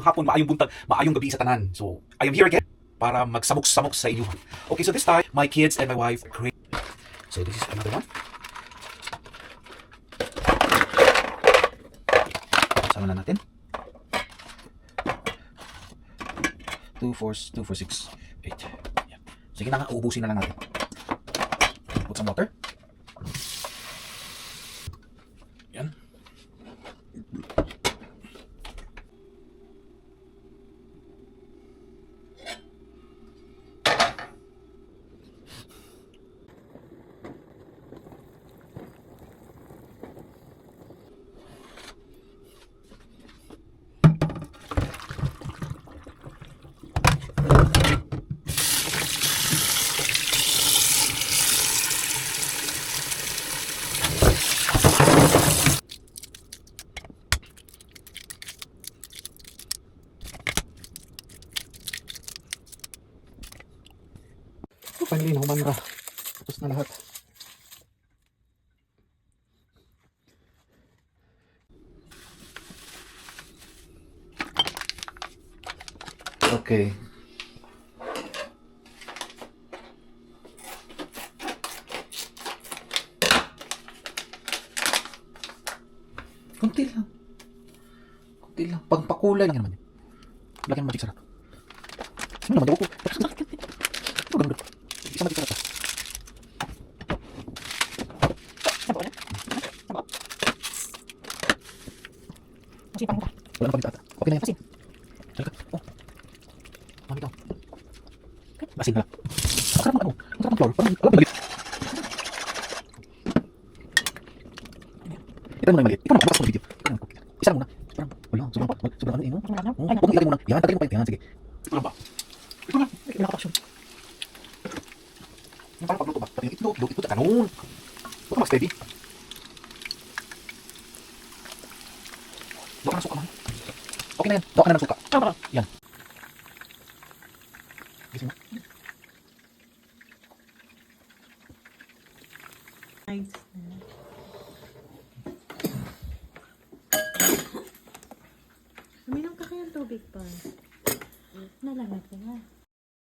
Hapon, maayong buntag, maayong gabi sa tanan. So, I am here again para magsamok-samok sa inyo. Okay, so this time, my kids and my wife are great. So, this is another one. Sama na natin. 2, 4, 6, 8. Yan. Sige na nga, uubusin na lang natin. Put some water. Yan. Finally, nahuman na. Tapos na lahat. Okay. Kunti lang. Kunti lang. Pagpakulay lang naman yun. Lagyan mo magic sarap. Ano naman, ko. Ito ganun. Isang magic sarap. Wala na pagkita ata. Okay na yan. Asin. Halika. Oh. Mami daw. Asin pala. Ang sarap ng ano. Ang sarap ng flour. Parang alam maliit. Ito mo na yung maliit. Ikaw na, bukas mo video. Isa lang muna. Parang, wala. Sobrang ano eh. Huwag ilagay mo na. Yan, tagalin mo pa yun. Yan, sige. Ito lang ba? Ito na. May nakapasyon. Yung parang pagluto ba? Pati yung itlog, ganun. Huwag ka mag-steady. Huwag ka ng suka, man. Okay na yan. Huwag ka na ng suka. Yan. Gising mo. Nice. Uminom ka kaya ng tubig pa. Nalamig ka na.